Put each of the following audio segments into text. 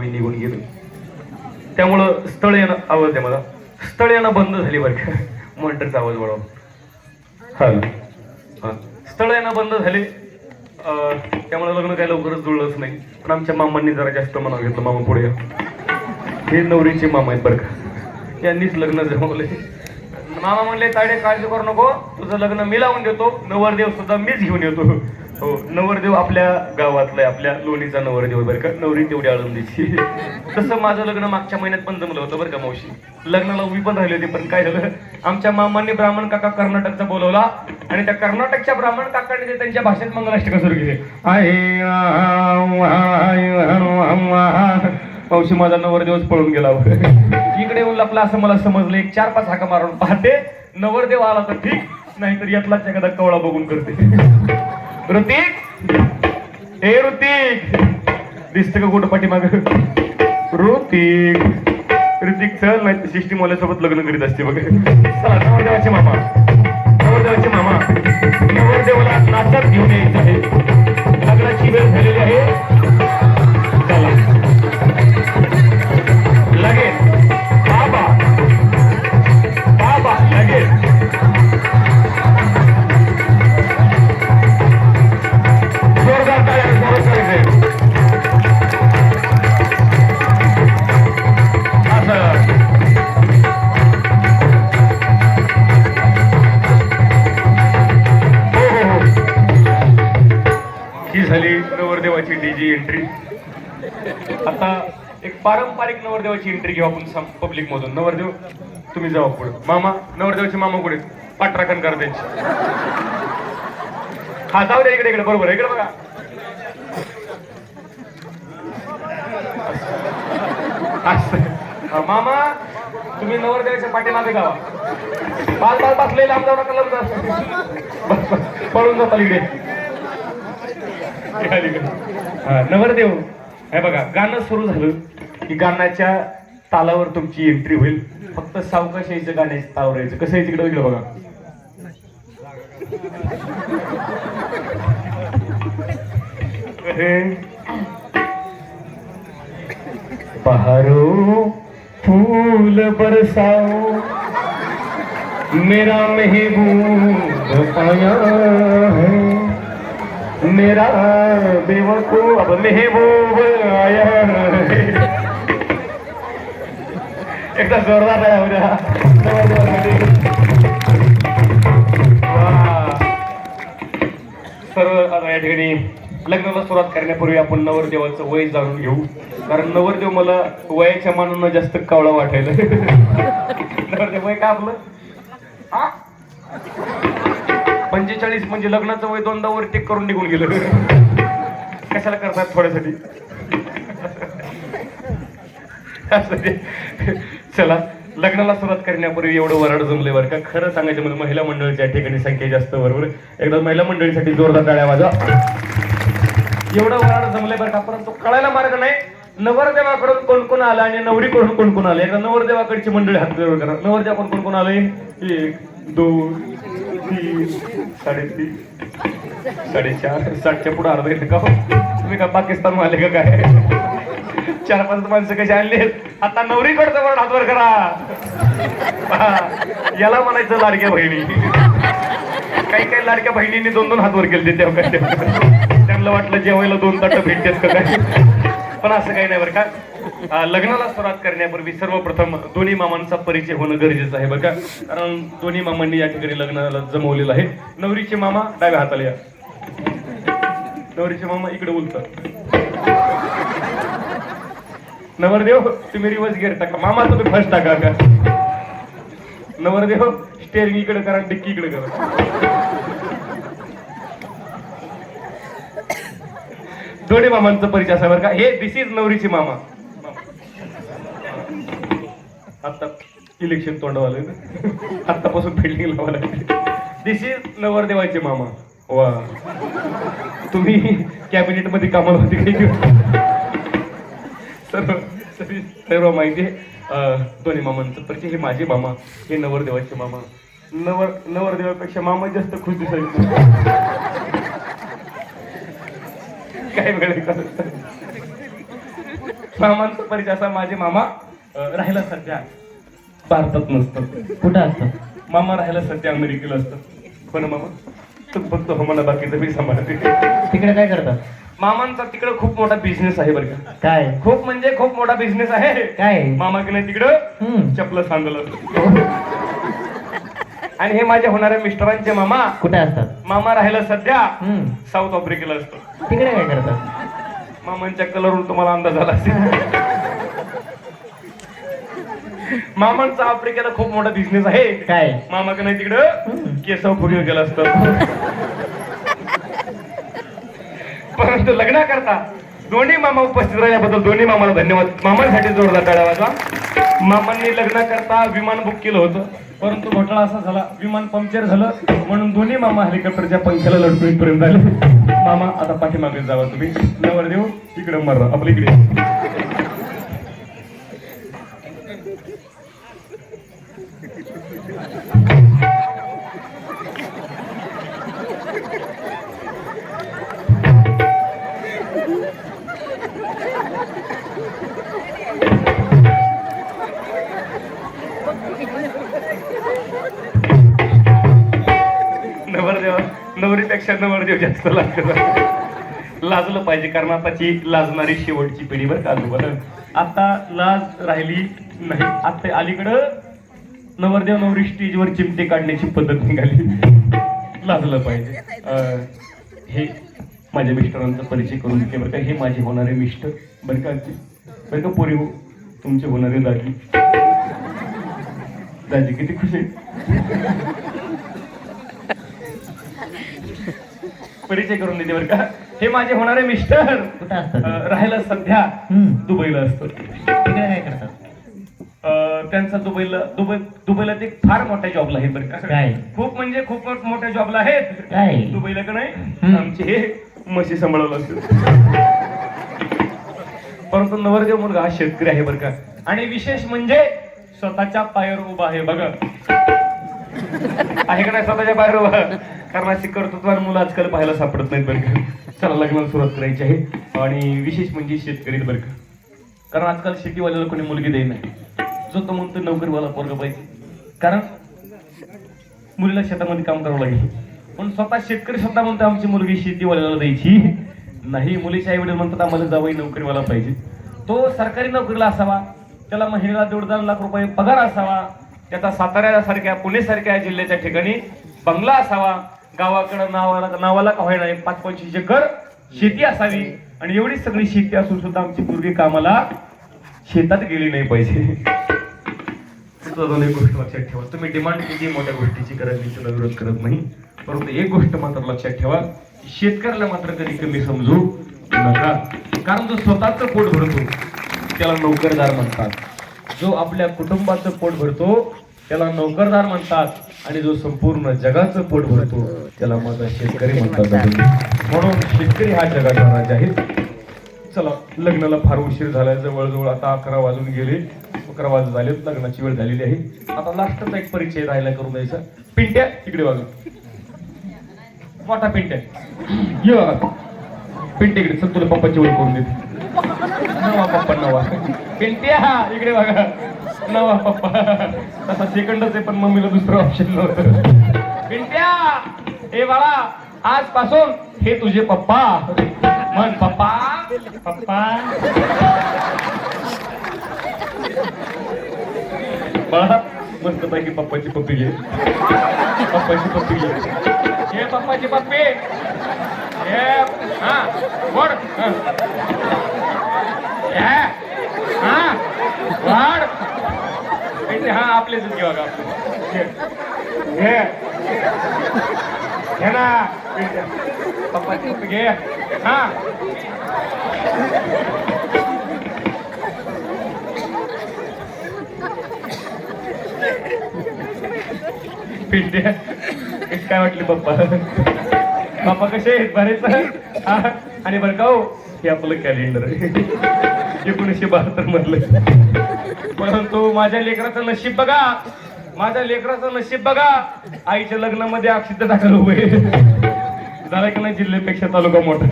वय निघून गेलं. त्यामुळं स्थळ येणं आवाज आहे मला, स्थळ येणं बंद झाली बरं का. मॉनिटरचा आवाज वाढवा. हा, स्थळ येणं बंद झाले. त्यामुळे लग्न काही लवकरच जुळलंच नाही. पण आमच्या मामांनी जरा जास्त मनावर घेतलं. मामा पुढे या. हे नवरीचे मामा आहेत बरं का, यांनीच लग्न जमवले. मामा म्हणले ताडे काळजी करू नको, तुझं लग्न मी लावून देतो, नवरदेव सुद्धा मीच घेऊन येतो. हो, नवरदेव आपल्या गावातला आहे, आपल्या लोणीचा नवरदेव बरं का, नवरी तेवढी आळंदीची. तसं माझं लग्न मागच्या महिन्यात पण जमलं होतं बरं का मावशी. लग्नाला उभी पण राहिली होती, पण काय झालं, आमच्या मामांनी ब्राह्मण काका कर्नाटकचा बोलवला आणि त्या कर्नाटकच्या ब्राह्मण काकाने त्यांच्या भाषेत मंगलाष्टका सुरू केली. मावशी माझा नवरदेवच पळून गेला. इकडे येऊन लपला असं मला समजलं. एक 4-5 हाका मारून पाहते, नवरदेव आला तर ठीक, नाहीतर यातलाच एखादा कवळा बघून करते. ऋतिक, हे ऋतिक, दिसत का कुठं पाठीमाग? ऋतिक, ऋतिक चल, नाही तर सिस्टीम वाल्यासोबत लग्न करीत असते बघ. चला, नवरदेवाचे मामा, नवरदेवाचे मामा, नवरदेवाला नाचात घेऊन यायचं आहे. लग्नाची वेळ झालेली आहे. चला लगेच बाबा, बाबा लगेच. जोरदार टाळ्या, जोरदार असं. हो हो हो, ही झाली नवरदेवाची डीजी एंट्री. आता एक पारंपरिक नवरदेवाची एंट्री घेऊ आपण पब्लिक मधून. नवरदेव तुम्ही जाऊ पुढे. मामा, नवरदेवाचे मामा पुढे पाठराखण करा त्यांची. हा जाऊ द्या, इकडे इकडे, बरोबर इकडे बघा. मामा तुम्ही नवरदेवाच्या पाठीमागे गावा. बाल बाल बसले, लांब जाऊ नका, लांब जा, पळून जाता इकडे. नवरदेव हे बघा, गाणं सुरू झालं की गाण्याच्या तालावर तुमची एंट्री होईल. फक्त सावकाश यायचं, गाण्याच्या तालावर यायचं. कसं यायचं इकडे इकडे बघा. बहारो फूल बरसाओ, मेरा महबूब आया है, मेरा बेवकूफ अब महबूब आया है. एकदा जोरदार आहे उद्या. सर्व आता या ठिकाणी लग्नाला सुरुवात करण्यापूर्वी आपण नवरदेवाचं वय जाणून घेऊ, कारण नवरदेव मला वयाच्या मानानं जास्त कावळा वाटायला. नवरदेव वय का आपलं? 45 म्हणजे लग्नाचं वय 2दा वर टेक करून निघून गेलं. कशाला करतात थोड्यासाठी. चला, लग्नाला सुरुवात करण्यापूर्वी एवढं वराड जमले बरं का. खरं सांगायचं म्हणजे महिला मंडळीच्या ठिकाणी संख्या जास्त, बरोबर. एकदा महिला मंडळीसाठी जोरदार टाळ्या वाजवा. एवढं वराड जमले बरं का, परंतु कळायला मार्ग नाही नवरदेवाकडून कोण कोण आलं आणि नवरीकडून कोण कोण आलं. एकदा नवरदेवाकडची मंडळी हात जोर करा. नवरदेवाकडून कोण कोण आलंय? 1 2 3 3.5 4.5 7च्या पुढे अर्धा येते का? तुम्ही का पाकिस्तान आले का काय? 4-5 माणसं कशी आणले. आता नवरीकडचं वरण हातवर करा. याला म्हणायचं लाडक्या बहिणी. काही काही लाडक्या बहिणींनी 2-2 हातवर केले तेव्हा त्यांना वाटलं जेवायला 2 ताटं भेटतात का काय. पण असं काही नाही बरं का. लग्नाला सुरुवात करण्यापूर्वी सर्वप्रथम दोन्ही मामांचा परिचय होणं गरजेचं आहे बरं का, कारण दोन्ही मामांनी या ठिकाणी लग्नाला जमवलेलं आहे. नवरीचे मामा डाव्या हाताला या. नवरीचे मामा इकडे उलट. नवरदेव तुम्ही रिवर्स गिअर टाका. मामा तुम्ही फर्स्ट टाका का. नवरदेव स्टेअरिंग इकडे करा, डिक्की इकडे करा. दोन्ही मामांचा परिचय असा बरं का. हे दिस इज नवरीचे मामा. आता इलेक्शन तोंडवाले आतापासून बिल्डिंग लावा लागते. दिस इज नवरदेवाचे मामा. वा, तुम्ही कॅबिनेट मध्ये कामाला होती काही? सर्व माहिती आहे. दोन्ही मामांचं परिचय. हे माझे मामा, हे नवरदेवाचे मामा. नवरदेवापेक्षा मामा जास्त खुश दिसायचे. काय वेळ मामांचा परिचय असा, माझे मामा राहायला सध्या भारतात नसतात. कुठं असतात? मामा राहायला सध्या अमेरिकेला असतात. पण मामा तू फक्त हो म्हणा, बाकीचं मी सांभाळते. तिकडे काय करतात? मामांचा तिकडं खूप मोठा बिझनेस आहे बरं का. काय? खूप म्हणजे खूप मोठा बिझनेस आहे. काय? मामा की नाही तिकडं चपलं सांगलं. आणि हे माझ्या होणाऱ्या मिस्टरांचे मामा कुठे असतात? मामा राहायला सध्या साऊथ आफ्रिकेला असतो. तिकडे काय करतात? मामांच्या कलरवरून तुम्हाला अंदाज आला असेल. मामांचा आफ्रिकेला खूप मोठा बिझनेस आहे. काय? मामा की नाही तिकडं केसव फुगीवर गेला असतो. परंतु लग्ना करता दोन्ही मामा उपस्थित राहिल्याबद्दल दोन्ही मामाला धन्यवाद. मामांसाठी जोरदार टाळ्या वाजवा. मामांनी लग्न करता विमान बुक केलं होतं, परंतु घोटाळा असा झाला, विमान पंक्चर झालं, म्हणून दोन्ही मामा हेलिकॉप्टरच्या पंख्याला लटकून पर्यंत आले. मामा आता पाठीमागे जावा तुम्ही, नवरदेव इकडे मर आपल्या इकडे. नवरीपेक्षा नवरदेव जास्त लागत. लाजलं पाहिजे, कारण आताची लाजणारी शेवटची पिढी बरं का बरं. आता लाज राहिली नाही. आता अलीकडं नवरदेव नवरी स्टेजवर चिमटे काढण्याची पद्धत निघाली. लाजलं पाहिजे. हे माझ्या मिस्टरांचा परिचय करून देते बरं का. हे माझे होणारे मिस्टर बरं का. बरं का पोरी, हो तुमचे होणारे दाजी. दाजी किती खुश आहे. परिचय करून देते बरं का. हे माझे होणारे मिस्टर कुठं असतात? राहायला सध्या दुबईला असतो. तिकडे काय करतात? त्यांचा दुबईला ते फार मोठ्या जॉबला आहे बरं का. काय? खूप म्हणजे खूप मोठ्या जॉबला आहेत. काय? दुबईला का नाही आमचे हे म्हशी सांभाळवलं असत. परंतु नवरदेव मुलगा हा शेतकरी आहे बरं का. आणि विशेष म्हणजे स्वतःच्या पायावर उभा आहे बघा. आहे का नाही स्वतःच्या पायावर उभा. कारण अशी कर्तृत्वान मुलं आजकाल पाहायला सापडत नाहीत बरं का. चला लग्नाला सुरुवात करायची आहे. आणि विशेष म्हणजे शेतकरी बरं का. कारण आजकाल शेतीवाल्याला कोणी मुलगी देत नाही. जो तो म्हणतो नोकरीवाला पोरगा पाहिजे, कारण मुलीला शेतामध्ये काम करावं लागेल. पण स्वतः शेतकरी स्वतः म्हणतो आमची मुलगी शेतीवाल्याला द्यायची नाही. मुलीच्या आई वडील म्हणतात आम्हाला जावई नोकरीवाला पाहिजे. तो सरकारी नोकरीला असावा, त्याला महिन्याला 1.5 लाख रुपये पगार असावा, त्याचा साताऱ्यासारख्या पुणे सारख्या जिल्ह्याच्या ठिकाणी बंगला असावा, गावाकडं नावाला का होईना 5-25 एकर शेती असावी. आणि एवढी सगळी शेती असून सुद्धा आमची मुलगी कामाला शेतात गेली नाही पाहिजे. एक गोष्ट लक्षात ठेवा, तुम्ही डिमांड किती मोठ्या गोष्टीची करत नाही, त्याला विरोध करत नाही. परंतु एक गोष्ट मात्र लक्षात ठेवा, शेतकऱ्याला मात्र कधी कमी समजू नका. कारण जो स्वतःचं पोट भरतो त्याला नोकरदार म्हणतात. जो आपल्या कुटुंबाचं पोट भरतो त्याला नोकरदार म्हणतात. आणि जो संपूर्ण जगाचं पोट भरतो त्याला माझा शेतकरी म्हणतात. म्हणून शेतकरी हा जगाचा राजा आहे. चला लग्नाला फार उशीर झालाय. जवळजवळ आता 11 वाजून गेले. 11 वाजत झाले. लग्नाची वेळ झालेली आहे. आता लास्टचा एक परिचय राहिला करून द्यायचा. पिंट्या तिकडे बघा. मोठा पिंट्या ये बघा. पिंट्याकडे चल तुला पप्पाची ओळख करून देते. नवा पप्पा नवा. पिंट्या इकडे बघा. नवा पप्पा. तसा सेकंडच आहे पण मम्मीला दुसरं ऑप्शन नव्हतं. पिंट्या हे बाळा आजपासून हे तुझे पप्पा. म्हण पप्पा पप्पा. बाळा मस्त पैकी पप्पाची पप्पी घे. पप्पाची पप्पी घे. हे पप्पाची पप्पी. हे हा गोड. हा वाढ. हा आपलेच घे बघा. घे घे ना पप्पाची पप्पी घे. हा पिंट्या काय वाटले पप्पा. पप्पा कसे आहेत? बरेच. आणि बरं का हो, हे आपलं कॅलेंडर आहे 1972 मधलं. परंतु माझ्या लेकराचं नशीब बघा. माझ्या लेकराचं नशीब बघा. आईच्या लग्नामध्ये अक्षित टाकायला उभे झालं की नाही. जिल्ह्यापेक्षा तालुका मोठा.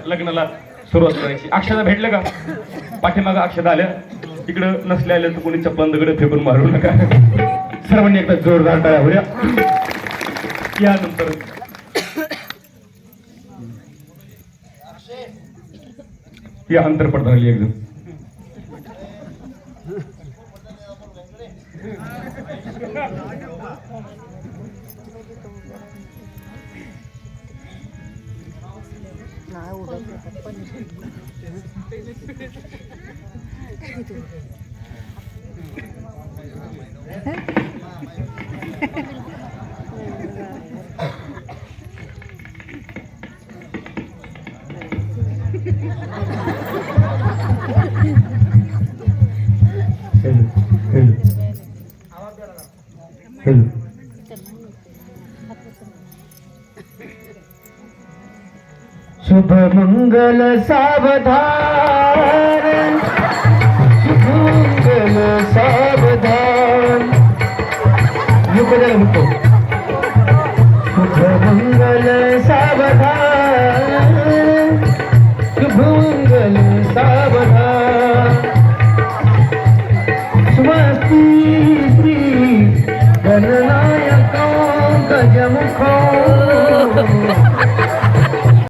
लग्नाला सुरुवात करायची. अक्षता भेटलं का? पाठीमागं अक्षता आल्या. इकडं नसल्या आल्या तर कोणी चप्पल दगड फेकून मारू नका. सर्वांनी एकदा जोरदार टाळ्या होऊया. यानंतर या अंतर पडता आली एकदम. शुभ मंगल सावधान, शुभ मंगल सावधान. युग बदल म्हणतो. शुभ मंगल सावधान, शुभ मंगल सावधान. स्वस्ति श्री गणनायको गजमुखो